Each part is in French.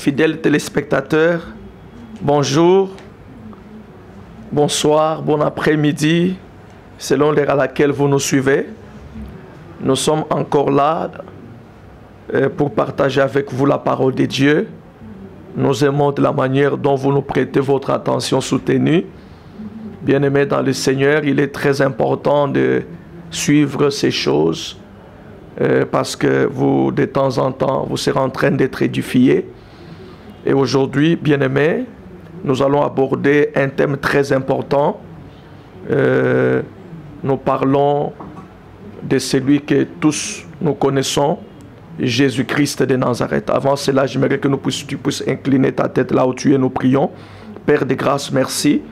fidèles téléspectateurs, bonjour, bonsoir, bon après-midi, selon l'heure à laquelle vous nous suivez. Nous sommes encore là pour partager avec vous la parole de Dieu. Nous aimons de la manière dont vous nous prêtez votre attention soutenue. Bien-aimés dans le Seigneur, il est très important de suivre ces choses parce que vous, de temps en temps, vous serez en train d'être édifiés. Et aujourd'hui, bien-aimés, nous allons aborder un thème très important. Nous parlons de celui que tous nous connaissons, Jésus-Christ de Nazareth. Avant cela, j'aimerais que tu puisses incliner ta tête là où tu es, nous prions. Père de grâce, merci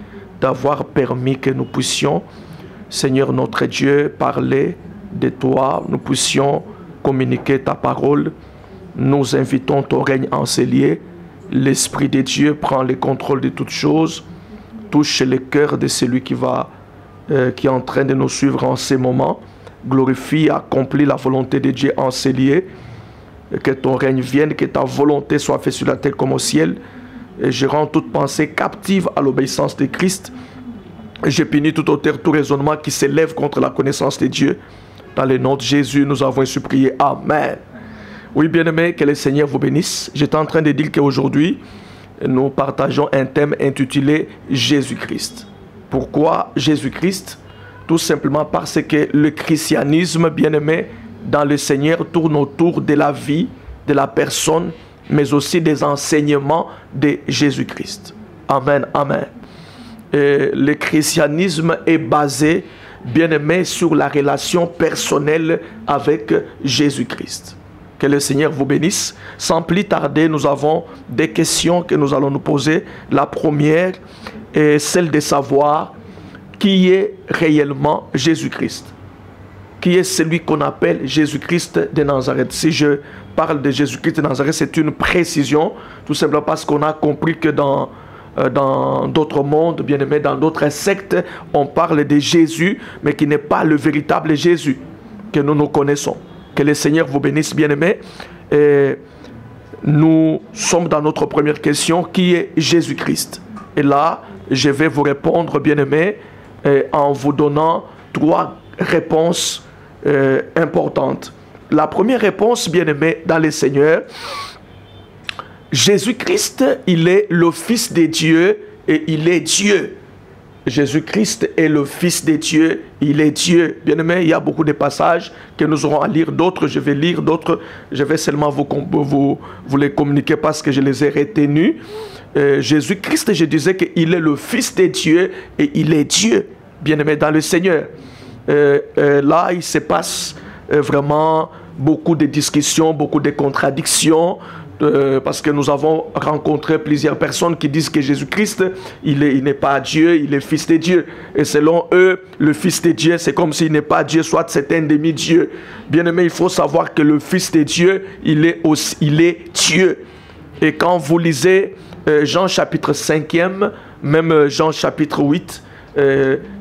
d'avoir permis que nous puissions, Seigneur notre Dieu, parler de toi, nous puissions communiquer ta parole. Nous invitons ton règne enseigné. L'Esprit de Dieu prend le contrôle de toutes choses, touche le cœur de celui qui est en train de nous suivre en ces moments. Glorifie, accomplis la volonté de Dieu enseigné. Que ton règne vienne, que ta volonté soit faite sur la terre comme au ciel. Et je rends toute pensée captive à l'obéissance de Christ. Et je punis tout auteur, tout raisonnement qui s'élève contre la connaissance de Dieu. Dans le nom de Jésus, nous avons supplié. Amen. Oui, bien-aimés, que le Seigneur vous bénisse. J'étais en train de dire qu'aujourd'hui, nous partageons un thème intitulé Jésus-Christ. Pourquoi Jésus-Christ? Tout simplement parce que le christianisme, bien-aimé, dans le Seigneur tourne autour de la vie, de la personne, mais aussi des enseignements de Jésus-Christ. Amen, amen. Et le christianisme est basé, bien-aimé, sur la relation personnelle avec Jésus-Christ. Que le Seigneur vous bénisse. Sans plus tarder, nous avons des questions que nous allons nous poser. La première est celle de savoir qui est réellement Jésus-Christ. Qui est celui qu'on appelle Jésus-Christ de Nazareth. Si je parle de Jésus-Christ de Nazareth, c'est une précision, tout simplement parce qu'on a compris que dans d'autres mondes, bien aimés, dans d'autres sectes, on parle de Jésus, mais qui n'est pas le véritable Jésus que nous connaissons. Que le Seigneur vous bénisse, bien aimés. Et nous sommes dans notre première question, qui est Jésus-Christ? Et là, je vais vous répondre, bien aimés, en vous donnant 3 réponses importantes. La première réponse, bien aimé dans le Seigneur, Jésus-Christ, il est le Fils de Dieu et il est Dieu. Jésus-Christ est le Fils de Dieu, il est Dieu. Bien aimé, il y a beaucoup de passages que nous aurons à lire, d'autres je vais lire, d'autres je vais seulement vous les communiquer parce que je les ai retenus. Jésus-Christ, je disais qu'il est le Fils de Dieu et il est Dieu, bien aimé dans le Seigneur. Là, il se passe vraiment beaucoup de discussions, beaucoup de contradictions, parce que nous avons rencontré plusieurs personnes qui disent que Jésus-Christ, il n'est pas Dieu, il est Fils de Dieu. Et selon eux, le Fils de Dieu, c'est comme s'il n'est pas Dieu, soit c'est un demi-dieu. Bien aimé, il faut savoir que le Fils de Dieu, il est Dieu. Et quand vous lisez Jean chapitre 5e, même Jean chapitre 8,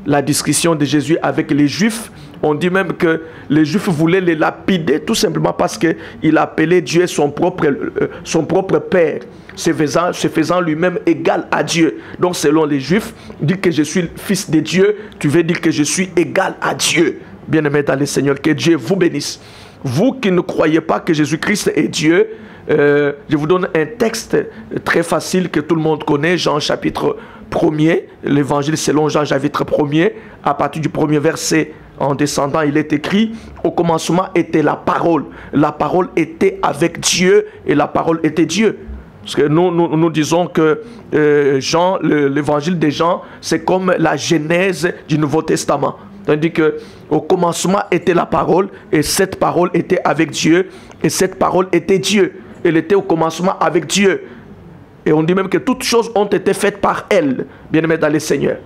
la discussion de Jésus avec les Juifs, on dit même que les Juifs voulaient les lapider tout simplement parce qu'il appelait Dieu son propre Père, se faisant lui-même égal à Dieu. Donc selon les Juifs, dire que je suis le Fils de Dieu, tu veux dire que je suis égal à Dieu. Bien-aimés dans le Seigneur, que Dieu vous bénisse. Vous qui ne croyez pas que Jésus-Christ est Dieu, je vous donne un texte très facile que tout le monde connaît, Jean chapitre 1er, l'évangile selon Jean chapitre 1er, à partir du premier verset en descendant, il est écrit: au commencement était la parole était avec Dieu et la parole était Dieu. Parce que nous disons que Jean, l'évangile de Jean, c'est comme la genèse du Nouveau Testament. Tandis que au commencement était la parole et cette parole était avec Dieu et cette parole était Dieu. Elle était au commencement avec Dieu. Et on dit même que toutes choses ont été faites par elle, bien-aimés dans le Seigneur.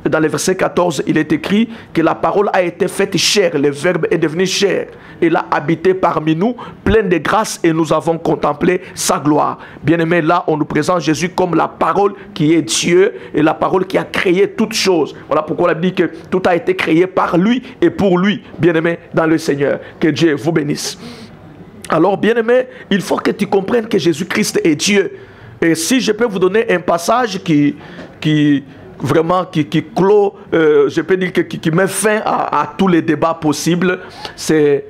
Et dans le verset 14, il est écrit que la parole a été faite chair, le Verbe est devenu chair. Il a habité parmi nous, plein de grâce, et nous avons contemplé sa gloire. Bien-aimés, là, on nous présente Jésus comme la parole qui est Dieu et la parole qui a créé toutes choses. Voilà pourquoi on a dit que tout a été créé par lui et pour lui, bien-aimés dans le Seigneur. Que Dieu vous bénisse. Alors, bien-aimé, il faut que tu comprennes que Jésus-Christ est Dieu. Et si je peux vous donner un passage qui clôt, je peux dire qui met fin à tous les débats possibles, c'est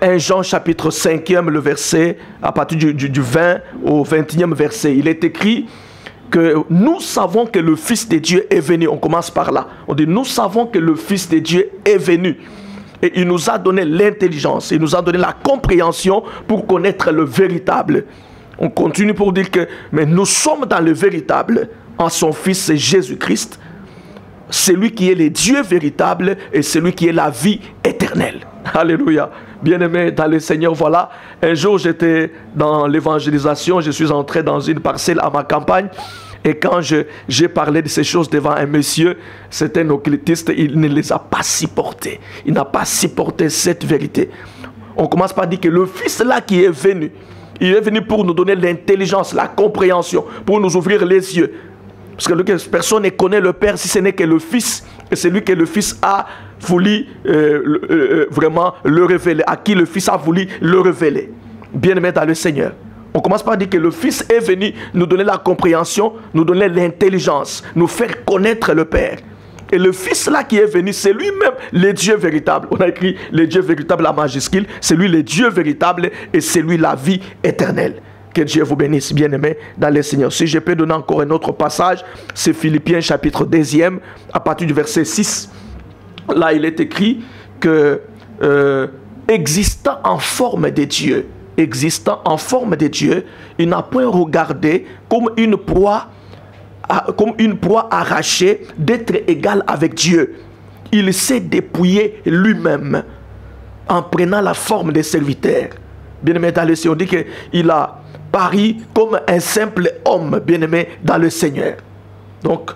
1 Jean chapitre 5e, le verset, à partir du 20 au 21e verset. Il est écrit que nous savons que le Fils de Dieu est venu. On commence par là. On dit, nous savons que le Fils de Dieu est venu. Et il nous a donné l'intelligence, il nous a donné la compréhension pour connaître le véritable. On continue pour dire que mais nous sommes dans le véritable, en son Fils Jésus-Christ, celui qui est le Dieu véritable et celui qui est la vie éternelle. Alléluia. Bien-aimé dans le Seigneur, voilà. Un jour, j'étais dans l'évangélisation, je suis entré dans une parcelle à ma campagne. Et quand j'ai parlé de ces choses devant un monsieur, c'était un occultiste, il ne les a pas supportés. Il n'a pas supporté cette vérité. On commence par dire que le Fils là qui est venu, il est venu pour nous donner l'intelligence, la compréhension, pour nous ouvrir les yeux. Parce que personne ne connaît le Père si ce n'est que le Fils. Et c'est lui que le Fils a voulu vraiment le révéler, à qui le Fils a voulu le révéler. Bien-aimé dans le Seigneur. On commence par dire que le Fils est venu nous donner la compréhension, nous donner l'intelligence, nous faire connaître le Père. Et le Fils là qui est venu, c'est lui-même le Dieu véritable. On a écrit le Dieu véritable en majuscule. C'est lui le Dieu véritable et c'est lui la vie éternelle. Que Dieu vous bénisse, bien-aimés dans le Seigneur. Si je peux donner encore un autre passage, c'est Philippiens chapitre 2e, à partir du verset 6. Là, il est écrit que existant en forme de Dieu, il n'a point regardé comme une proie arrachée d'être égal avec Dieu. Il s'est dépouillé lui-même en prenant la forme de serviteur. Bien-aimé dans le Seigneur, on dit qu'il a paru comme un simple homme, bien-aimé dans le Seigneur. Donc,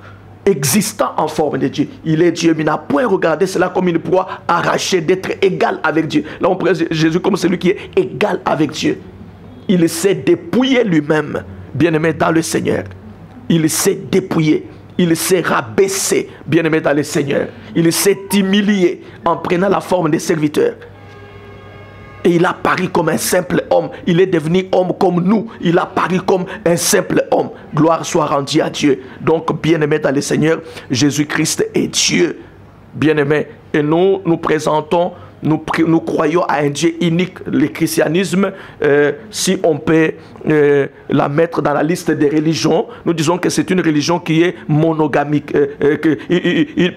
existant en forme de Dieu. Il est Dieu, mais il n'a point regardé cela comme une proie arrachée d'être égal avec Dieu. Là, on présente Jésus comme celui qui est égal avec Dieu. Il s'est dépouillé lui-même, bien-aimé dans le Seigneur. Il s'est dépouillé. Il s'est rabaissé, bien-aimé dans le Seigneur. Il s'est humilié en prenant la forme de serviteur. Et il a paru comme un simple homme. Il est devenu homme comme nous. Il a paru comme un simple homme. Gloire soit rendue à Dieu. Donc, bien-aimé dans le Seigneur, Jésus-Christ est Dieu. Bien-aimé. Et nous présentons, nous croyons à un Dieu unique. Le christianisme, si on peut la mettre dans la liste des religions, nous disons que c'est une religion qui est monogamique.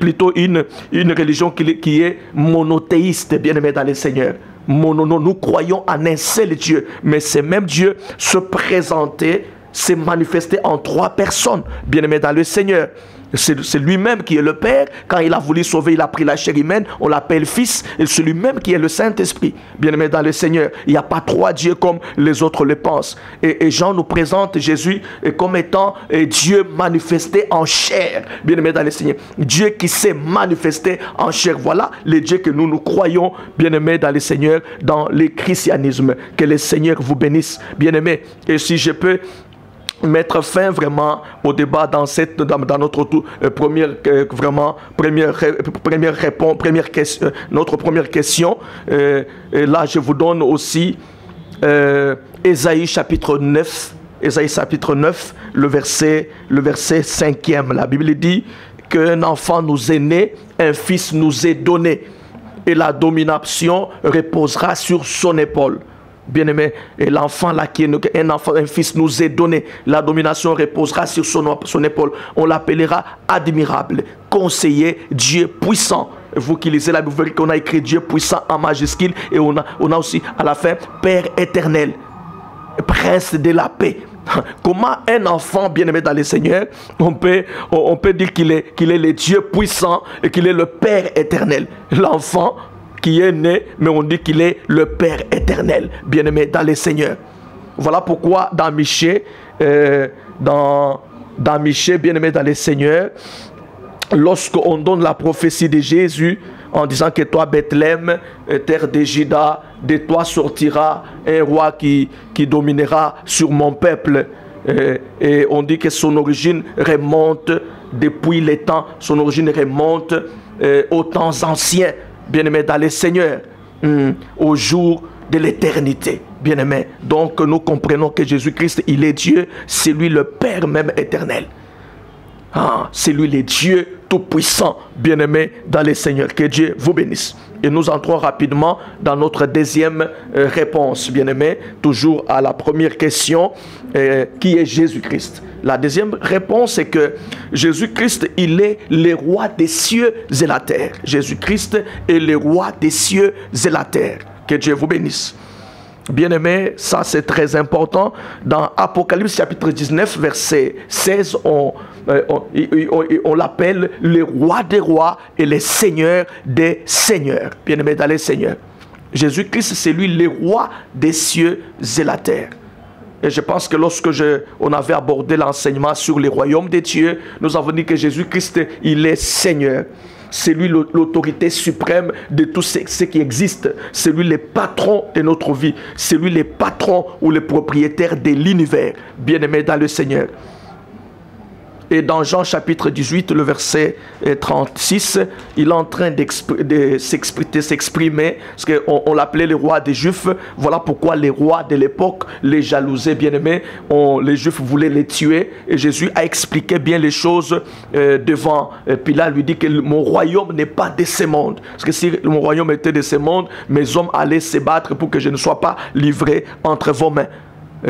Plutôt une religion qui est monothéiste, bien-aimé dans le Seigneur. Nous croyons en un seul Dieu, mais ce même Dieu se présentait, s'est manifesté en 3 personnes, bien-aimés dans le Seigneur. C'est lui-même qui est le Père. Quand il a voulu sauver, il a pris la chair humaine, on l'appelle Fils, et c'est lui-même qui est le Saint-Esprit, bien-aimé dans le Seigneur. Il n'y a pas 3 dieux comme les autres le pensent. Et Jean nous présente Jésus comme étant Dieu manifesté en chair, bien-aimé dans le Seigneur. Dieu qui s'est manifesté en chair. Voilà les dieux que nous croyons, bien-aimés dans le Seigneur, dans le christianisme. Que le Seigneur vous bénisse, bien-aimés. Et si je peux mettre fin vraiment au débat dans notre première question, notre première question. Et là, je vous donne aussi Ésaïe chapitre 9, le verset 5e. La Bible dit qu'un enfant nous est né, un fils nous est donné, et la domination reposera sur son épaule. Bien-aimé, et l'enfant là qui est un fils nous est donné, la domination reposera sur son épaule. On l'appellera admirable, conseiller, Dieu puissant. Vous qui lisez la Bible, vous verrez qu'on a écrit Dieu puissant en majuscule, et on a aussi à la fin Père éternel, Prince de la paix. Comment un enfant bien-aimé dans le Seigneur, on peut dire qu'il est le Dieu puissant et qu'il est le Père éternel. L'enfant qui est né, mais on dit qu'il est le Père éternel, bien-aimé dans le Seigneur. Voilà pourquoi dans Michée, bien-aimé dans le Seigneur, lorsqu'on donne la prophétie de Jésus en disant que toi, Bethléem, terre de Juda, de toi sortira un roi qui dominera sur mon peuple. Et on dit que son origine remonte depuis les temps, son origine remonte aux temps anciens, bien-aimé dans le Seigneur, au jour de l'éternité. Bien-aimé, donc nous comprenons que Jésus-Christ, il est Dieu, c'est lui le Père même éternel. Ah, c'est lui le Dieu tout-puissant, bien-aimé dans les Seigneurs. Que Dieu vous bénisse. Et nous entrons rapidement dans notre deuxième réponse, bien-aimé, toujours à la première question, qui est Jésus-Christ. La deuxième réponse est que Jésus-Christ, il est le roi des cieux et la terre. Jésus-Christ est le roi des cieux et la terre. Que Dieu vous bénisse. Bien-aimé, ça c'est très important. Dans Apocalypse chapitre 19, verset 16, on l'appelle le roi des rois et le seigneur des seigneurs. Bien-aimé dans les seigneurs. Jésus-Christ, c'est lui le roi des cieux et la terre. Et je pense que lorsque on avait abordé l'enseignement sur les royaumes des dieux, nous avons dit que Jésus-Christ, il est Seigneur. C'est lui l'autorité suprême de tout ce qui existe. C'est lui le patron de notre vie. C'est lui le patron ou le propriétaire de l'univers. Bien-aimé dans le Seigneur. Et dans Jean chapitre 18, le verset 36, il est en train de s'exprimer, parce qu'on l'appelait le roi des Juifs. Voilà pourquoi les rois de l'époque les jalousaient, bien-aimés. Les Juifs voulaient les tuer. Et Jésus a expliqué bien les choses devant Pilate. Lui dit que mon royaume n'est pas de ce monde. Parce que si mon royaume était de ce monde, mes hommes allaient se battre pour que je ne sois pas livré entre vos mains.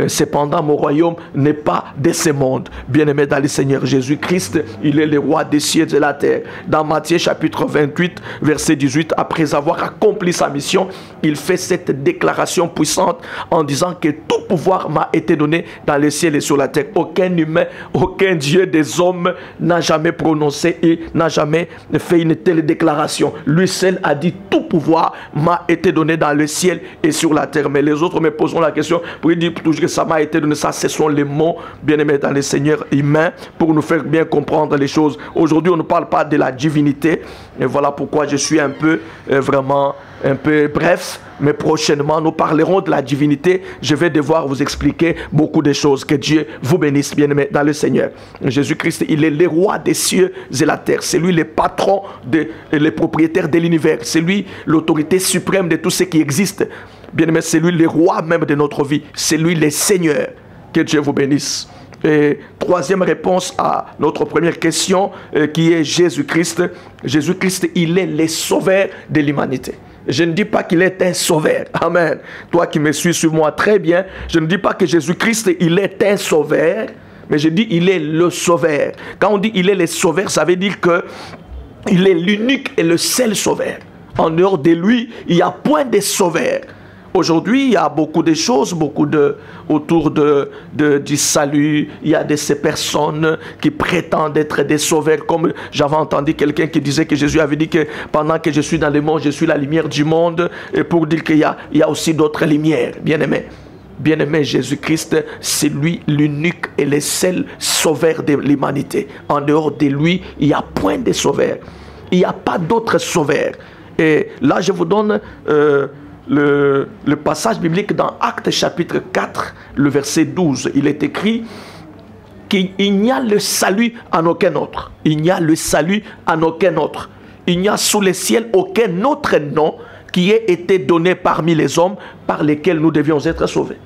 Cependant, mon royaume n'est pas de ce monde. Bien-aimé dans le Seigneur Jésus-Christ, il est le roi des cieux et de la terre. Dans Matthieu chapitre 28, verset 18, après avoir accompli sa mission, il fait cette déclaration puissante en disant que tout pouvoir m'a été donné dans le ciel et sur la terre. Aucun humain, aucun Dieu des hommes n'a jamais prononcé et n'a jamais fait une telle déclaration. Lui seul a dit tout pouvoir m'a été donné dans le ciel et sur la terre. Mais les autres me poseront la question pour dire toujours que ça m'a été donné. Ça, ce sont les mots, bien-aimés dans les seigneurs humains, pour nous faire bien comprendre les choses. Aujourd'hui, on ne parle pas de la divinité. Et voilà pourquoi je suis un peu, vraiment, un peu bref. Mais prochainement, nous parlerons de la divinité. Je vais devoir vous expliquer beaucoup de choses. Que Dieu vous bénisse, bien-aimés dans le Seigneur. Jésus-Christ, il est le roi des cieux et la terre. C'est lui le patron, le propriétaire de l'univers. C'est lui l'autorité suprême de tout ce qui existe. Bien-aimé, c'est lui le roi même de notre vie. C'est lui le Seigneur. Que Dieu vous bénisse. Et troisième réponse à notre première question, qui est Jésus-Christ. Jésus-Christ, il est le sauveur de l'humanité. Je ne dis pas qu'il est un sauveur. Amen. Toi qui me suis sur moi très bien, je ne dis pas que Jésus-Christ, il est un sauveur, mais je dis il est le sauveur. Quand on dit il est le sauveur, ça veut dire que il est l'unique et le seul sauveur. En dehors de lui, il n'y a point de sauveur. Aujourd'hui, il y a beaucoup de choses, autour du salut. Il y a de ces personnes qui prétendent être des sauveurs. Comme j'avais entendu quelqu'un qui disait que Jésus avait dit que pendant que je suis dans le monde, je suis la lumière du monde. Et pour dire qu'il y a aussi d'autres lumières. Bien-aimés. Bien-aimé, Jésus-Christ, c'est lui l'unique et le seul sauveur de l'humanité. En dehors de lui, il n'y a point de sauveur. Il n'y a pas d'autre sauveur. Et là, je vous donne le passage biblique dans Actes chapitre 4, le verset 12. Il est écrit qu'il n'y a le salut en aucun autre. Il n'y a le salut en aucun autre. Il n'y a sous le ciel aucun autre nom qui ait été donné parmi les hommes par lesquels nous devions être sauvés.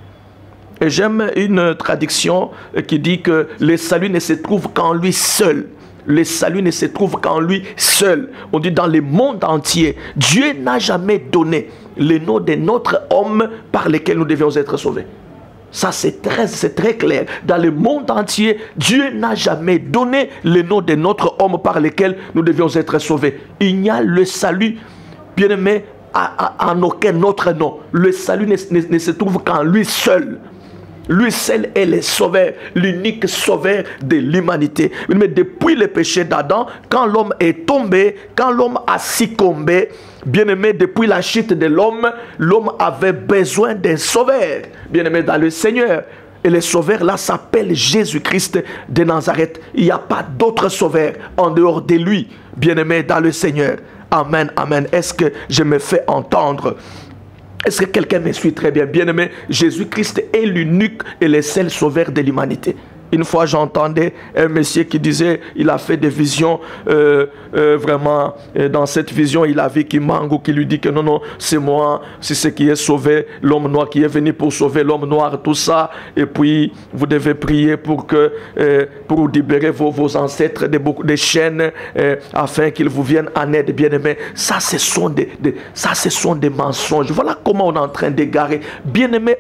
Et j'aime une traduction qui dit que le salut ne se trouve qu'en lui seul. Le salut ne se trouve qu'en lui seul. On dit dans le monde entier, Dieu n'a jamais donné le nom de notre homme par lequel nous devions être sauvés. Ça, c'est très clair. Dans le monde entier, Dieu n'a jamais donné le nom de notre homme par lequel nous devions être sauvés. Il n'y a le salut, bien aimé, en aucun autre nom. Le salut ne se trouve qu'en lui seul. Lui seul est le sauveur, l'unique sauveur de l'humanité. Mais depuis le péché d'Adam, quand l'homme est tombé, quand l'homme a succombé, bien-aimé, depuis la chute de l'homme, l'homme avait besoin d'un sauveur, bien-aimé dans le Seigneur. Et le sauveur là s'appelle Jésus-Christ de Nazareth. Il n'y a pas d'autre sauveur en dehors de lui, bien-aimé dans le Seigneur. Amen, amen. Est-ce que je me fais entendre? Est-ce que quelqu'un me suit très bien? Bien-aimé, Jésus-Christ est l'unique et le seul sauveur de l'humanité. Une fois, j'entendais un monsieur qui disait, il a fait des visions, vraiment, dans cette vision, il a vu Kimangou qui lui dit que non, non, c'est moi, c'est ce qui est sauvé, l'homme noir qui est venu pour sauver l'homme noir, tout ça. Et puis, vous devez prier pour libérer vos ancêtres des chaînes, afin qu'ils vous viennent en aide, bien-aimés. Ça, ce sont des mensonges. Voilà comment on est en train d'égarer. Bien-aimés,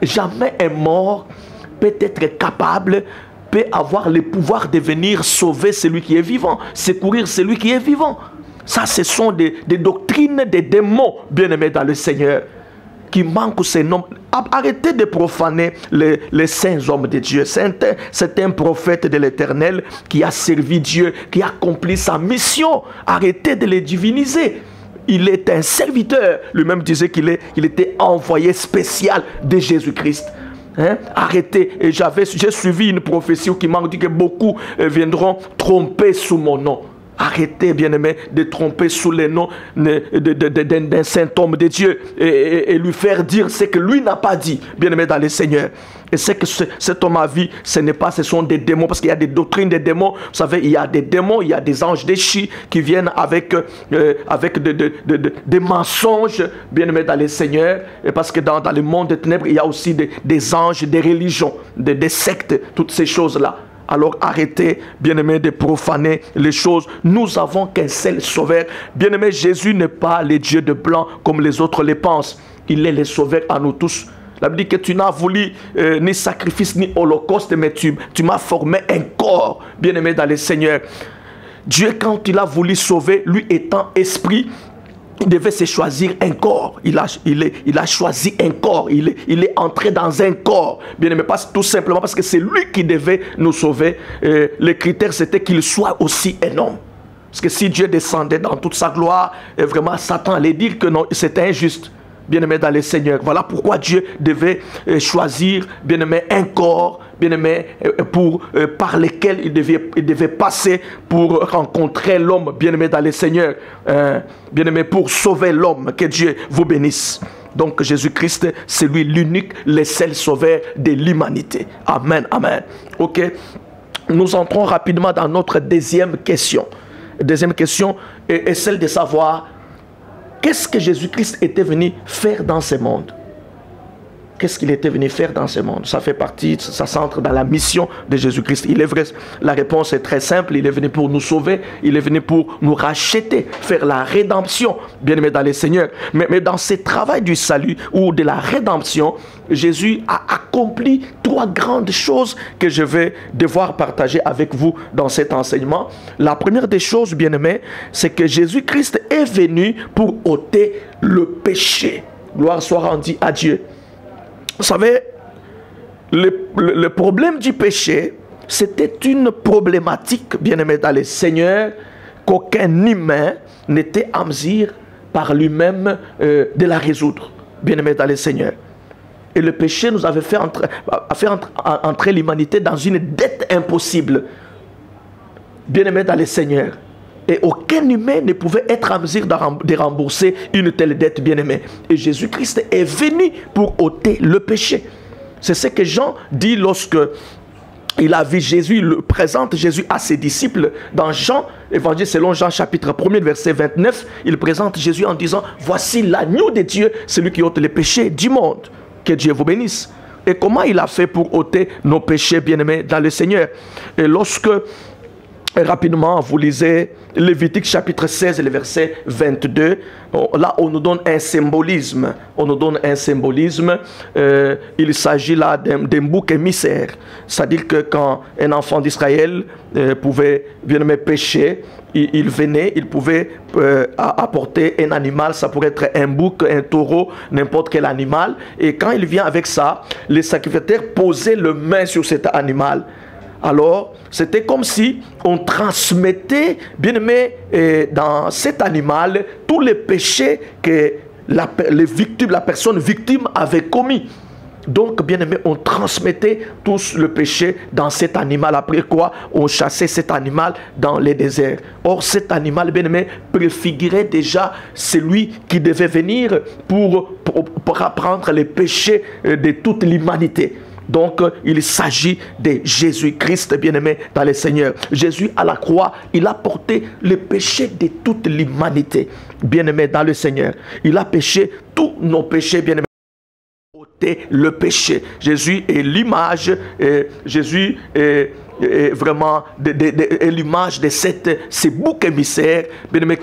jamais un mort peut être capable, peut avoir le pouvoir de venir sauver celui qui est vivant, secourir celui qui est vivant. Ça, ce sont des doctrines des démons, bien-aimés dans le Seigneur, qui manquent ces noms. Arrêtez de profaner les saints hommes de Dieu. C'est un prophète de l'Éternel qui a servi Dieu, qui a accompli sa mission. Arrêtez de les diviniser. Il est un serviteur. Lui-même disait qu'il était envoyé spécial de Jésus-Christ. Hein? Arrêtez. Et j'ai suivi une prophétie qui m'a dit que beaucoup viendront tromper sous mon nom. Arrêtez, bien-aimés, de tromper sous les noms d'un saint homme de Dieu et lui faire dire ce que lui n'a pas dit, bien-aimés dans le Seigneur. Et c'est que cet homme a vu, ce sont des démons, parce qu'il y a des doctrines des démons. Vous savez, il y a des démons, il y a des anges déchis qui viennent avec des mensonges, bien-aimés dans le Seigneur. Et parce que dans le monde des ténèbres, il y a aussi des anges, des religions, des sectes, toutes ces choses-là. Alors arrêtez, bien-aimés, de profaner les choses. Nous avons qu'un seul sauveur. Bien-aimé, Jésus n'est pas le Dieu de blanc comme les autres le pensent. Il est le sauveur à nous tous. La Bible dit que tu n'as voulu ni sacrifice ni holocauste, mais tu m'as formé un corps, bien-aimé dans le Seigneur. Dieu, quand il a voulu sauver, lui étant esprit, il devait se choisir un corps. Il a choisi un corps. Il est entré dans un corps. Bien aimé, pas tout simplement parce que c'est lui qui devait nous sauver. Le critère, c'était qu'il soit aussi un homme. Parce que si Dieu descendait dans toute sa gloire, vraiment, Satan allait dire que non, c'était injuste. Bien-aimé dans le Seigneur. Voilà pourquoi Dieu devait choisir, bien-aimé, un corps, bien-aimé, par lequel il devait passer pour rencontrer l'homme, bien-aimé dans le Seigneur. Bien-aimé, pour sauver l'homme. Que Dieu vous bénisse. Donc Jésus-Christ, c'est lui l'unique, le seul sauveur de l'humanité. Amen, amen. Ok. Nous entrons rapidement dans notre deuxième question. Deuxième question est celle de savoir qu'est-ce que Jésus-Christ était venu faire dans ce monde? Qu'est-ce qu'il était venu faire dans ce monde? Ça fait partie, ça s'entre dans la mission de Jésus-Christ. Il est vrai, la réponse est très simple. Il est venu pour nous sauver. Il est venu pour nous racheter, faire la rédemption, bien aimé dans le Seigneur. Mais dans ce travail du salut ou de la rédemption, Jésus a accompli trois grandes choses que je vais devoir partager avec vous dans cet enseignement. La première des choses, bien aimé, c'est que Jésus-Christ est venu pour ôter le péché. Gloire soit rendue à Dieu. Vous savez, le problème du péché, c'était une problématique, bien aimé dans le Seigneur, qu'aucun humain n'était en mesure par lui-même de la résoudre, bien aimé dans le Seigneur. Et le péché nous avait fait entrer l'humanité dans une dette impossible, bien aimé dans le Seigneur. Et aucun humain ne pouvait être en mesure de rembourser une telle dette, bien-aimée. Et Jésus-Christ est venu pour ôter le péché. C'est ce que Jean dit lorsque il a vu Jésus, il présente Jésus à ses disciples. Dans Jean, évangile selon Jean chapitre 1er, verset 29, il présente Jésus en disant « Voici l'agneau de Dieu, celui qui ôte les péchés du monde. » Que Dieu vous bénisse. Et comment il a fait pour ôter nos péchés, bien-aimés, dans le Seigneur? Et lorsque... rapidement, vous lisez Lévitique chapitre 16, le verset 22. Là, on nous donne un symbolisme. On nous donne un symbolisme. Il s'agit là d'un bouc émissaire. C'est-à-dire que quand un enfant d'Israël pouvait bien pécher, il venait, il pouvait apporter un animal. Ça pourrait être un bouc, un taureau, n'importe quel animal. Et quand il vient avec ça, les sacrificateurs posaient le main sur cet animal. Alors, c'était comme si on transmettait, bien aimé, dans cet animal, tous les péchés que la personne victime avait commis. Donc, bien aimé, on transmettait tous le péché dans cet animal. Après quoi, on chassait cet animal dans les déserts. Or, cet animal, bien aimé, préfigurait déjà celui qui devait venir pour prendre les péchés de toute l'humanité. Donc, il s'agit de Jésus-Christ, bien-aimé dans le Seigneur. Jésus, à la croix, il a porté le péché de toute l'humanité, bien-aimé dans le Seigneur. Il a péché tous nos péchés, bien-aimé. Le péché. Jésus est l'image, Jésus est vraiment l'image de ce bouc émissaire, bien-aimé,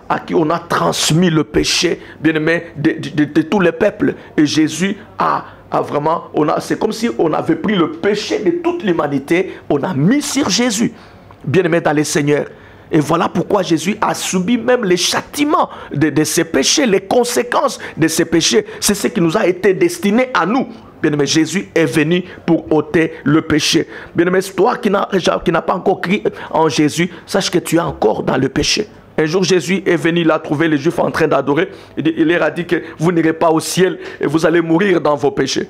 à qui on a transmis le péché, bien-aimé, de tous les peuples. Et Jésus a vraiment, c'est comme si on avait pris le péché de toute l'humanité, on a mis sur Jésus, bien-aimé dans le Seigneur. Et voilà pourquoi Jésus a subi même les châtiments de ses péchés, les conséquences de ses péchés. C'est ce qui nous a été destiné à nous. Bien-aimé, Jésus est venu pour ôter le péché. Bien-aimé, toi qui n'as pas encore cru en Jésus, sache que tu es encore dans le péché. Un jour, Jésus est venu, il a trouvé les Juifs en train d'adorer. Il leur a dit que vous n'irez pas au ciel et vous allez mourir dans vos péchés.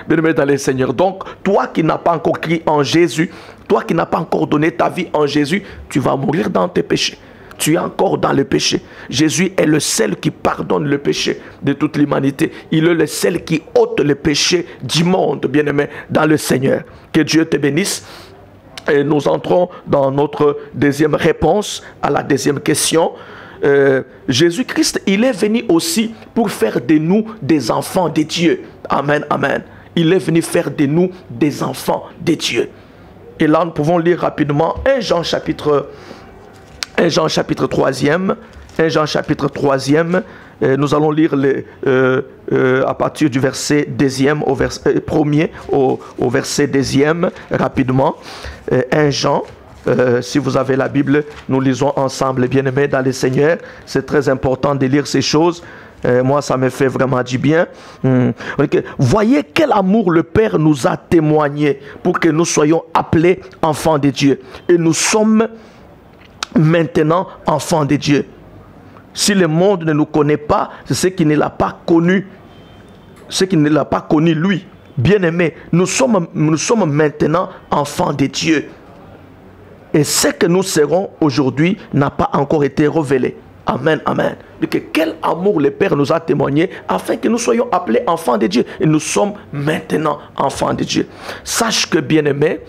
Bien-aimé dans le Seigneur. Donc, toi qui n'as pas encore cru en Jésus, toi qui n'as pas encore donné ta vie en Jésus, tu vas mourir dans tes péchés. Tu es encore dans le péché. Jésus est le seul qui pardonne le péché de toute l'humanité. Il est le seul qui ôte le péché du monde, bien-aimé, dans le Seigneur. Que Dieu te bénisse. Et nous entrons dans notre deuxième réponse à la deuxième question. Jésus-Christ, il est venu aussi pour faire de nous des enfants de Dieu. Amen, amen. Il est venu faire de nous des enfants de Dieu. Et là, nous pouvons lire rapidement 1 Jean chapitre 3e. 1 Jean chapitre 3e. Nous allons lire à partir du verset 2e au verset 1er au verset 2e rapidement. 1 Jean, si vous avez la Bible, nous lisons ensemble, bien-aimés dans le Seigneur. C'est très important de lire ces choses. Moi, ça me fait vraiment du bien. Voyez quel amour le Père nous a témoigné pour que nous soyons appelés enfants de Dieu. Et nous sommes maintenant enfants de Dieu. Si le monde ne nous connaît pas, c'est ce qui ne l'a pas connu. Ce qui ne l'a pas connu lui. Bien-aimé, nous sommes maintenant enfants de Dieu. Et ce que nous serons aujourd'hui n'a pas encore été révélé. Amen, amen. Donc, quel amour le Père nous a témoigné afin que nous soyons appelés enfants de Dieu. Et nous sommes maintenant enfants de Dieu. Sache que, bien-aimé,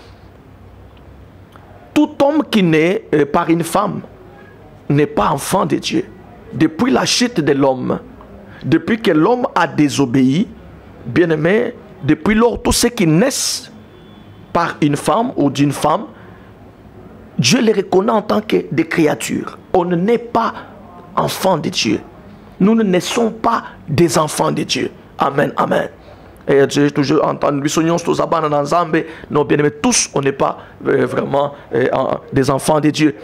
tout homme qui naît par une femme n'est pas enfant de Dieu. Depuis la chute de l'homme, depuis que l'homme a désobéi, bien-aimé, depuis lors, tous ceux qui naissent par une femme ou d'une femme, Dieu les reconnaît en tant que des créatures. On n'est pas enfants de Dieu. Nous ne naissons pas des enfants de Dieu. Amen, amen. Et j'ai toujours entendu, nos bien-aimés, tous, on n'est pas vraiment des enfants de Dieu.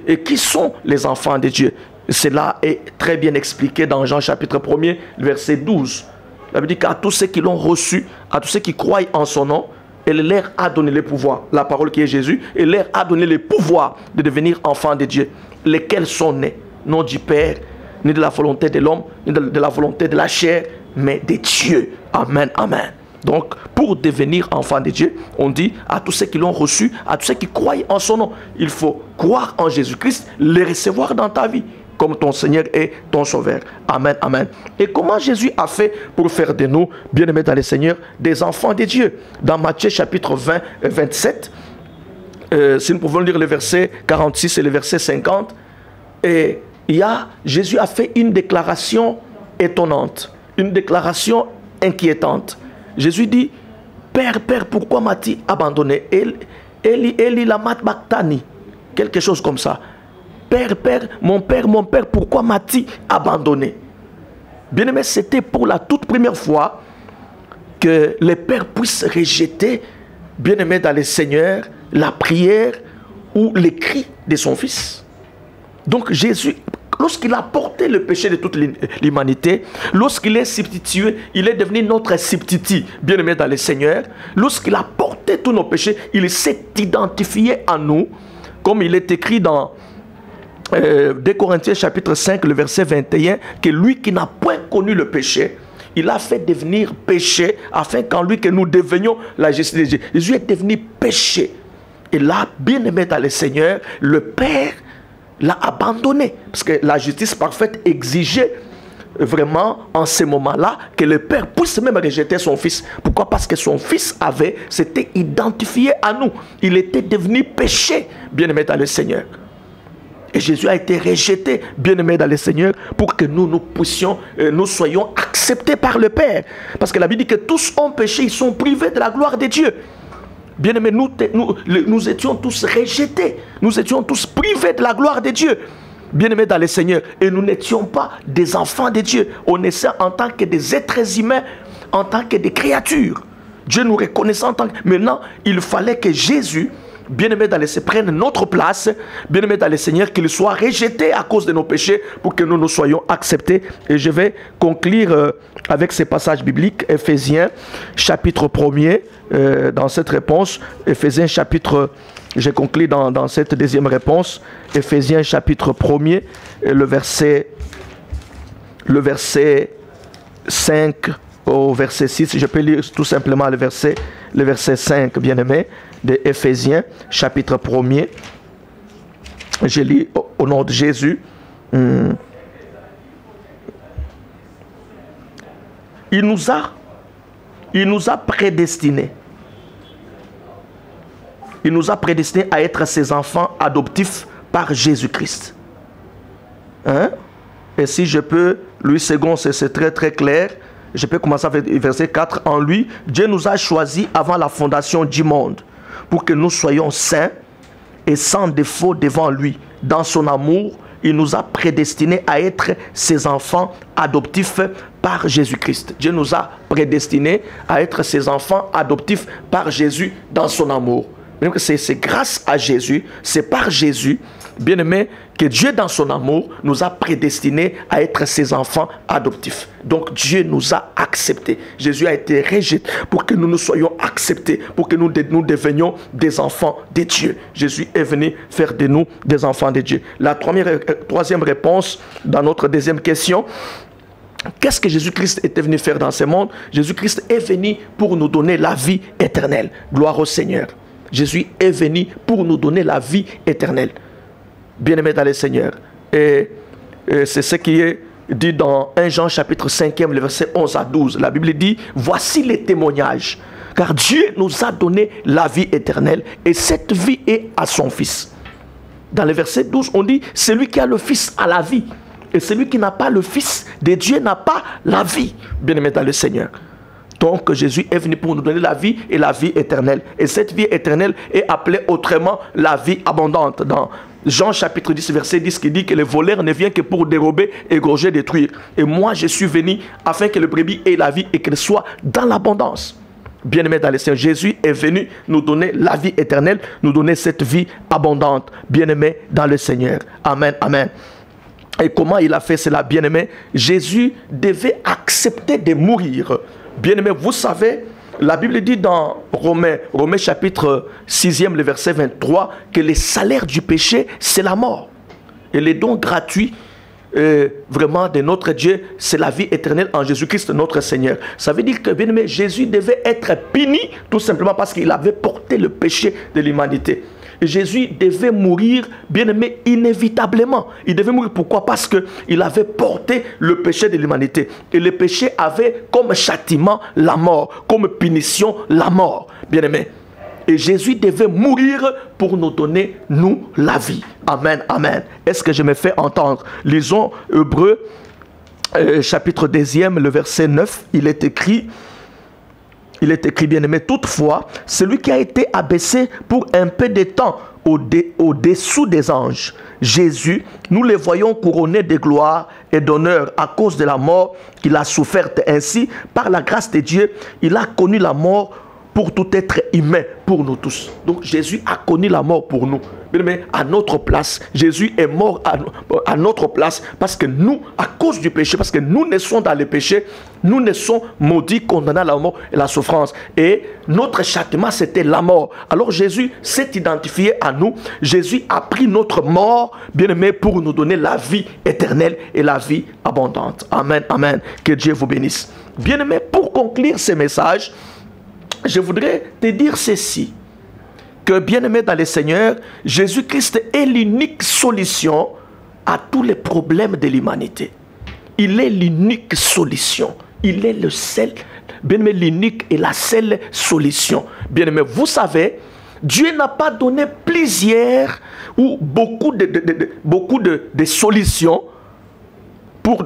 Et qui sont les enfants de Dieu? Cela est très bien expliqué dans Jean chapitre 1er, verset 12. La Bible dit qu'à tous ceux qui l'ont reçu, à tous ceux qui croient en son nom, elle leur a donné le pouvoir, la parole qui est Jésus, elle leur a donné le pouvoir de devenir enfants de Dieu, lesquels sont nés, non du Père, ni de la volonté de l'homme, ni de la volonté de la chair, mais de Dieu. Amen, amen. Donc, pour devenir enfant de Dieu, on dit à tous ceux qui l'ont reçu, à tous ceux qui croient en son nom, il faut croire en Jésus-Christ, les recevoir dans ta vie, comme ton Seigneur et ton Sauveur. Amen, amen. Et comment Jésus a fait pour faire de nous, bien-aimés dans le Seigneur, des enfants de Dieu? Dans Matthieu chapitre 20, 27, si nous pouvons lire le verset 46 et le verset 50, et Jésus a fait une déclaration étonnante, une déclaration inquiétante. Jésus dit, Père, Père, pourquoi m'as-tu abandonné? Eli lama sabachthani, quelque chose comme ça. Père, mon Père, pourquoi m'as-tu abandonné? Bien-aimé, c'était pour la toute première fois que les pères puissent rejeter, bien-aimé dans le Seigneur, la prière ou les cris de son Fils. Donc Jésus, lorsqu'il a porté le péché de toute l'humanité, lorsqu'il est substitué, il est devenu notre substitut, bien-aimé dans le Seigneur. Lorsqu'il a porté tous nos péchés, il s'est identifié à nous, comme il est écrit dans 2 Corinthiens chapitre 5, le verset 21, que lui qui n'a point connu le péché, il a fait devenir péché, afin qu'en lui que nous devenions la justice de Dieu. Jésus est devenu péché. Et là, bien-aimé dans le Seigneur, le Père l'a abandonné. Parce que la justice parfaite exigeait vraiment en ce moment-là que le Père puisse même rejeter son Fils. Pourquoi? Parce que son Fils s'était identifié à nous. Il était devenu péché, bien-aimé dans le Seigneur. Et Jésus a été rejeté, bien-aimé dans le Seigneur, pour que nous soyons acceptés par le Père. Parce que la Bible dit que tous ont péché, ils sont privés de la gloire de Dieu. Bien-aimés, nous étions tous rejetés. Nous étions tous privés de la gloire de Dieu. Bien-aimés dans le Seigneur. Et nous n'étions pas des enfants de Dieu. On naissait en tant que des êtres humains, en tant que des créatures. Dieu nous reconnaissait en tant que... Maintenant, il fallait que Jésus, bien-aimé dans le Seigneur, prenne notre place, bien-aimé dans le Seigneur, qu'il soit rejeté à cause de nos péchés pour que nous soyons acceptés. Et je vais conclure avec ces passages bibliques, Éphésiens, chapitre 1er, dans cette réponse. Éphésiens, chapitre... J'ai conclu dans cette deuxième réponse, Éphésiens, chapitre 1er, le verset 5 au verset 6. Je peux lire tout simplement le verset 5, bien-aimé, de Éphésiens, chapitre 1er. Je lis au nom de Jésus. Il nous a prédestinés. Il nous a prédestinés à être ses enfants adoptifs par Jésus-Christ. Hein? Et si je peux, Louis II, c'est très très clair. Je peux commencer avec verset 4. En lui, Dieu nous a choisis avant la fondation du monde pour que nous soyons saints et sans défaut devant lui. Dans son amour, il nous a prédestinés à être ses enfants adoptifs par Jésus-Christ. Dieu nous a prédestinés à être ses enfants adoptifs par Jésus dans son amour. C'est grâce à Jésus, c'est par Jésus, bien-aimé, que Dieu dans son amour nous a prédestinés à être ses enfants adoptifs. Donc Dieu nous a acceptés. Jésus a été rejeté pour que nous soyons acceptés, pour que nous devenions des enfants de Dieu. Jésus est venu faire de nous des enfants de Dieu. La troisième réponse dans notre deuxième question. Qu'est-ce que Jésus-Christ était venu faire dans ce monde? Jésus-Christ est venu pour nous donner la vie éternelle. Gloire au Seigneur. Jésus est venu pour nous donner la vie éternelle. Bien-aimés dans le Seigneur. Et c'est ce qui est dit dans 1 Jean chapitre 5, le verset 11 à 12. La Bible dit, voici les témoignages. Car Dieu nous a donné la vie éternelle et cette vie est à son Fils. Dans le verset 12, on dit, celui qui a le Fils a la vie. Et celui qui n'a pas le Fils de Dieu n'a pas la vie. Bien-aimés dans le Seigneur. Donc Jésus est venu pour nous donner la vie et la vie éternelle. Et cette vie éternelle est appelée autrement la vie abondante. Dans Jean chapitre 10, verset 10, qui dit que le voleur ne vient que pour dérober, égorger, détruire. Et moi je suis venu afin que le brebis ait la vie et qu'elle soit dans l'abondance. Bien-aimé dans le Seigneur, Jésus est venu nous donner la vie éternelle, nous donner cette vie abondante. Bien-aimé dans le Seigneur. Amen, amen. Et comment il a fait cela, bien-aimé? Jésus devait accepter de mourir. Bien-aimé, vous savez, la Bible dit dans Romains chapitre 6e, le verset 23, que le salaire du péché, c'est la mort. Et les dons gratuits, vraiment de notre Dieu, c'est la vie éternelle en Jésus-Christ, notre Seigneur. Ça veut dire que, bien-aimé, Jésus devait être puni, tout simplement parce qu'il avait porté le péché de l'humanité. Jésus devait mourir, bien-aimé, inévitablement. Il devait mourir, pourquoi? Parce qu'il avait porté le péché de l'humanité. Et le péché avait comme châtiment la mort, comme punition la mort, bien-aimé. Et Jésus devait mourir pour nous donner, nous, la vie. Amen, amen. Est-ce que je me fais entendre? Lisons Hébreux, chapitre 2e, le verset 9, il est écrit, bien-aimé, toutefois, celui qui a été abaissé pour un peu de temps au-dessous des anges, Jésus, nous le voyons couronné de gloire et d'honneur à cause de la mort qu'il a soufferte. Ainsi, par la grâce de Dieu, il a connu la mort pour tout être humain, pour nous tous. Donc Jésus a connu la mort pour nous. Mais à notre place, Jésus est mort à notre place parce que nous, à cause du péché, parce que nous naissons dans le péché, nous naissons maudits, condamnés à la mort et la souffrance. Et notre châtiment, c'était la mort. Alors Jésus s'est identifié à nous. Jésus a pris notre mort, bien-aimé, pour nous donner la vie éternelle et la vie abondante. Amen, amen. Que Dieu vous bénisse. Bien-aimé, pour conclure ce message, je voudrais te dire ceci, que bien-aimé dans le Seigneur, Jésus-Christ est l'unique solution à tous les problèmes de l'humanité. il est l'unique solution. Il est le seul, bien-aimé, l'unique et la seule solution. Bien-aimé, vous savez, Dieu n'a pas donné plusieurs ou beaucoup de solutions pour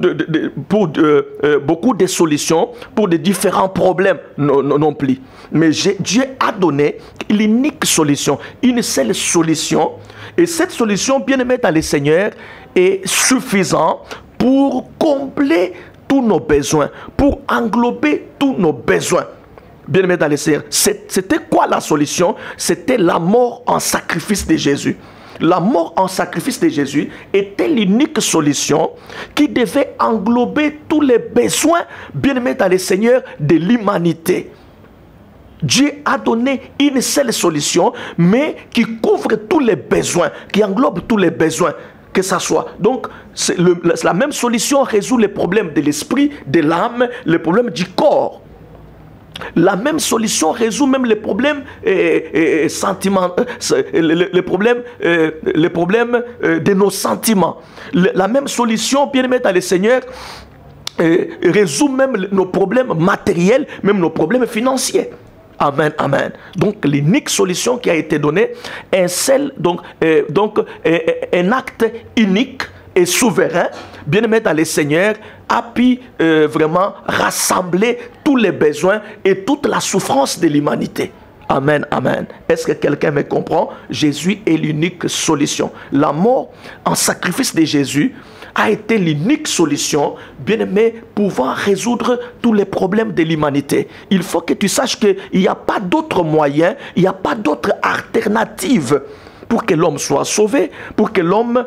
beaucoup de solutions pour de différents problèmes non plus. Mais Dieu a donné l'unique solution, une seule solution. Et cette solution, bien-aimé dans le Seigneur, est suffisante pour combler tous nos besoins, pour englober tous nos besoins. Bien-aimé dans le Seigneur, c'était quoi la solution? C'était la mort en sacrifice de Jésus. La mort en sacrifice de Jésus était l'unique solution qui devait englober tous les besoins, bien-aimés dans le Seigneur, de l'humanité. Dieu a donné une seule solution, mais qui couvre tous les besoins, qui englobe tous les besoins, que ça soit. Donc, la même solution résout les problèmes de l'esprit, de l'âme, les problèmes du corps. La même solution résout même les problèmes sentiments, les problèmes de nos sentiments. La même solution, bien aimé dans le Seigneur, résout même nos problèmes matériels, même nos problèmes financiers. Amen, amen. Donc, l'unique solution qui a été donnée, un acte unique et souverain, bien aimé dans le Seigneur, a pu vraiment rassembler tous les besoins et toute la souffrance de l'humanité. Amen, amen. Est-ce que quelqu'un me comprend? Jésus est l'unique solution. La mort en sacrifice de Jésus a été l'unique solution, bien aimé, pouvant résoudre tous les problèmes de l'humanité. Il faut que tu saches qu'il n'y a pas d'autre moyen, il n'y a pas d'autre alternative pour que l'homme soit sauvé, pour que l'homme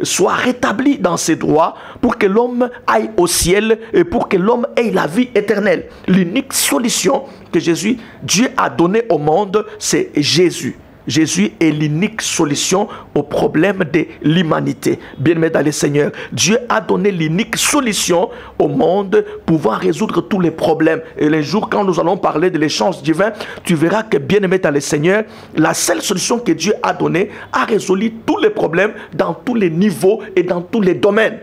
soit rétabli dans ses droits, pour que l'homme aille au ciel et pour que l'homme ait la vie éternelle. L'unique solution que Dieu a donnée au monde, c'est Jésus. Jésus est l'unique solution au problème de l'humanité. Bien-aimé dans le Seigneur, Dieu a donné l'unique solution au monde pouvant résoudre tous les problèmes. Et les jours quand nous allons parler de l'échange divin, tu verras que, bien-aimé dans le Seigneur, la seule solution que Dieu a donnée a résolu tous les problèmes dans tous les niveaux et dans tous les domaines.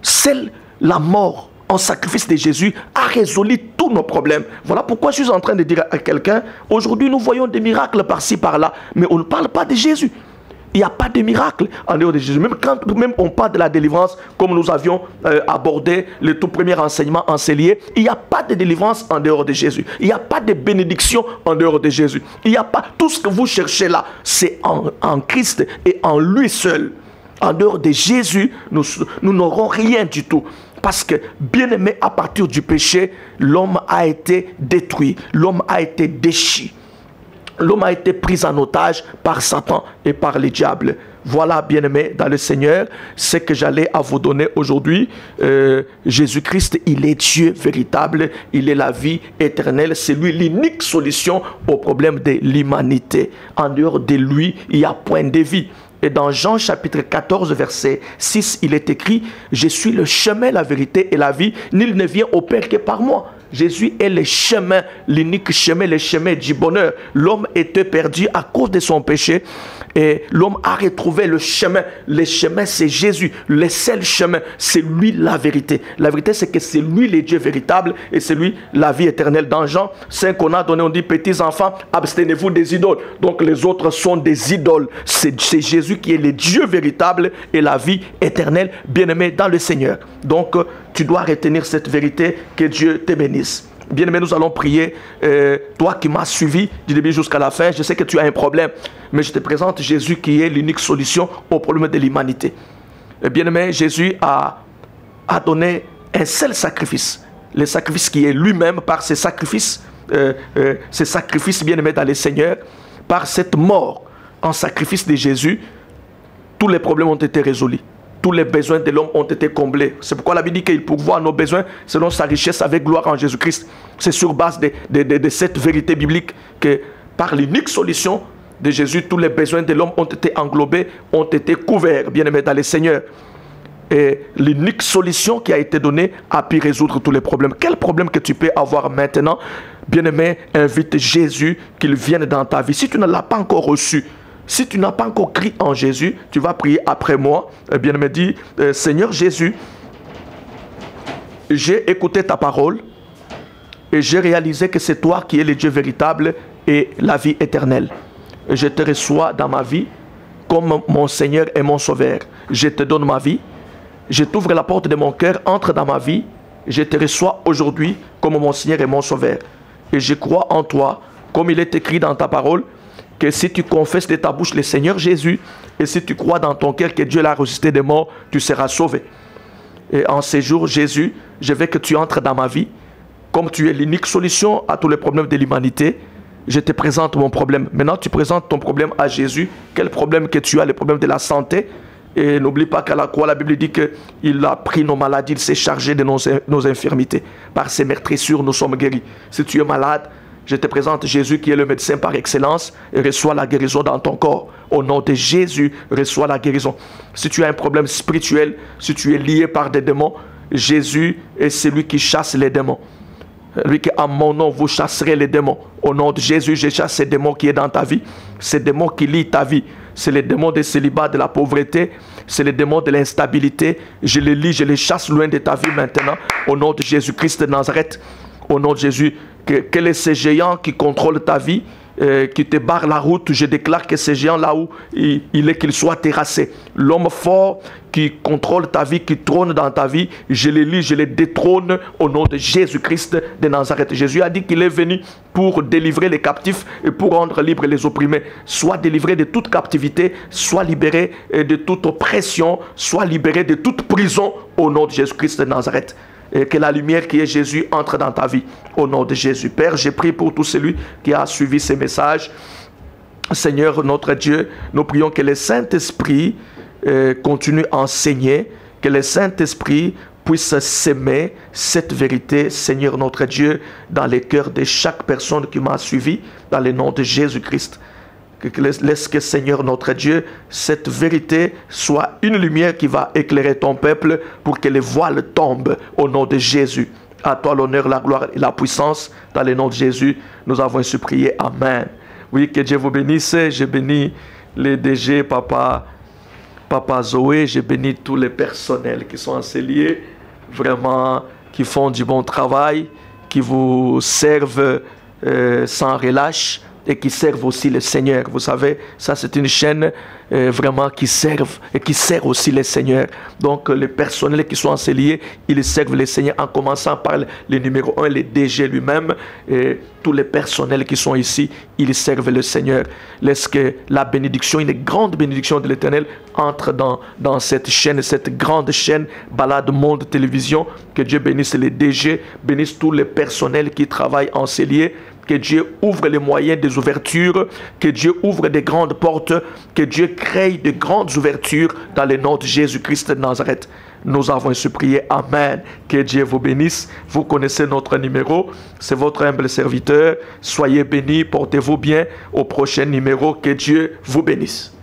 Seule la mort en sacrifice de Jésus a résolu tous nos problèmes. Voilà pourquoi je suis en train de dire à quelqu'un, aujourd'hui nous voyons des miracles par-ci par-là, mais on ne parle pas de Jésus. Il n'y a pas de miracle en dehors de Jésus. Même quand on parle de la délivrance, comme nous avions abordé le tout premier enseignement enseigné, il n'y a pas de délivrance en dehors de Jésus. Il n'y a pas de bénédiction en dehors de Jésus. Il n'y a pas, tout ce que vous cherchez là, c'est en Christ et en lui seul. En dehors de Jésus, nous n'aurons rien du tout. Parce que, bien aimé, à partir du péché, l'homme a été détruit, l'homme a été déchi. L'homme a été pris en otage par Satan et par le diable. Voilà, bien aimé, dans le Seigneur, ce que j'allais à vous donner aujourd'hui. Jésus-Christ, il est Dieu véritable, il est la vie éternelle. C'est lui l'unique solution au problème de l'humanité. En dehors de lui, il n'y a point de vie. Et dans Jean chapitre 14, verset 6, il est écrit « Je suis le chemin, la vérité et la vie. Nul ne vient au Père que par moi. » Jésus est le chemin, l'unique chemin, le chemin du bonheur. L'homme était perdu à cause de son péché et l'homme a retrouvé le chemin. Le chemin, c'est Jésus. Le seul chemin, c'est lui la vérité. La vérité, c'est que c'est lui le Dieu véritable et c'est lui la vie éternelle. Dans Jean 5, on a donné, on dit, petits enfants, abstenez-vous des idoles. Donc les autres sont des idoles. C'est Jésus qui est le Dieu véritable et la vie éternelle, bien-aimé dans le Seigneur. Donc, tu dois retenir cette vérité, que Dieu te bénisse. Bien-aimé, nous allons prier. Toi qui m'as suivi du début jusqu'à la fin, je sais que tu as un problème, mais je te présente Jésus qui est l'unique solution au problème de l'humanité. Bien-aimé, Jésus a donné un seul sacrifice. Le sacrifice qui est lui-même par ses sacrifices, bien-aimé dans le Seigneur, par cette mort en sacrifice de Jésus, tous les problèmes ont été résolus. Tous les besoins de l'homme ont été comblés. C'est pourquoi la Bible dit qu'il pourvoit nos besoins selon sa richesse avec gloire en Jésus-Christ. C'est sur base de cette vérité biblique que par l'unique solution de Jésus, tous les besoins de l'homme ont été englobés, ont été couverts, bien-aimés dans le Seigneur. Et l'unique solution qui a été donnée a pu résoudre tous les problèmes. Quel problème que tu peux avoir maintenant? Bien-aimé, invite Jésus qu'il vienne dans ta vie. Si tu ne l'as pas encore reçu, si tu n'as pas encore crié en Jésus, tu vas prier après moi. Bien-aimé, dis, Seigneur Jésus, j'ai écouté ta parole et j'ai réalisé que c'est toi qui es le Dieu véritable et la vie éternelle. Je te reçois dans ma vie comme mon Seigneur et mon Sauveur. Je te donne ma vie. Je t'ouvre la porte de mon cœur, entre dans ma vie. Je te reçois aujourd'hui comme mon Seigneur et mon Sauveur. Et je crois en toi, comme il est écrit dans ta parole, que si tu confesses de ta bouche le Seigneur Jésus, et si tu crois dans ton cœur que Dieu l'a ressuscité des morts, tu seras sauvé. Et en ces jours, Jésus, je veux que tu entres dans ma vie. Comme tu es l'unique solution à tous les problèmes de l'humanité, je te présente mon problème. Maintenant, tu présentes ton problème à Jésus. Quel problème que tu as? Le problème de la santé. Et n'oublie pas qu'à la croix, la Bible dit qu'il a pris nos maladies, il s'est chargé de nos infirmités. Par ses meurtrissures, nous sommes guéris. Si tu es malade, je te présente Jésus qui est le médecin par excellence et reçois la guérison dans ton corps. Au nom de Jésus, reçois la guérison. Si tu as un problème spirituel, si tu es lié par des démons, Jésus est celui qui chasse les démons. Lui qui à mon nom vous chasserez les démons. Au nom de Jésus, je chasse ces démons qui est dans ta vie. Ces démons qui lient ta vie. C'est les démons de célibat, de la pauvreté. C'est les démons de l'instabilité. Je les lis, je les chasse loin de ta vie maintenant. Au nom de Jésus-Christ de Nazareth. Au nom de Jésus, quel est ce géant qui contrôle ta vie, qui te barre la route? Je déclare que ce géant là où il est, qu'il soit terrassé. L'homme fort qui contrôle ta vie, qui trône dans ta vie, je les lis, je les détrône au nom de Jésus-Christ de Nazareth. Jésus a dit qu'il est venu pour délivrer les captifs et pour rendre libres les opprimés. Soit délivré de toute captivité, soit libéré de toute oppression, soit libéré de toute prison au nom de Jésus-Christ de Nazareth. Et que la lumière qui est Jésus entre dans ta vie. Au nom de Jésus. Père, j'ai prié pour tout celui qui a suivi ces messages. Seigneur, notre Dieu, nous prions que le Saint-Esprit continue à enseigner, que le Saint-Esprit puisse s'aimer cette vérité, Seigneur notre Dieu, dans les cœurs de chaque personne qui m'a suivi, dans le nom de Jésus-Christ. Laisse que, Seigneur notre Dieu, cette vérité soit une lumière qui va éclairer ton peuple pour que les voiles tombent au nom de Jésus. À toi l'honneur, la gloire et la puissance. Dans le nom de Jésus, nous avons ainsi prié. Amen. Oui, que Dieu vous bénisse. Je bénis les DG, Papa Zoé. Je bénis tous les personnels qui sont enseignés, vraiment, qui font du bon travail, qui vous servent sans relâche. Et qui servent aussi le Seigneur. Vous savez, ça c'est une chaîne vraiment qui servent et qui sert aussi le Seigneur. Donc les personnels qui sont enseignés, ils servent le Seigneur en commençant par le numéro 1, le DG lui-même. Et tous les personnels qui sont ici, ils servent le Seigneur. Laisse que la bénédiction, une grande bénédiction de l'Éternel entre dans cette chaîne, cette grande chaîne Balade Monde Télévision. Que Dieu bénisse les DG, bénisse tous les personnels qui travaillent enseignés. Que Dieu ouvre les moyens des ouvertures, que Dieu ouvre des grandes portes, que Dieu crée de grandes ouvertures dans le nom de Jésus-Christ de Nazareth. Nous avons ainsi prié. Amen. Que Dieu vous bénisse. Vous connaissez notre numéro. C'est votre humble serviteur. Soyez bénis. Portez-vous bien. Au prochain numéro. Que Dieu vous bénisse.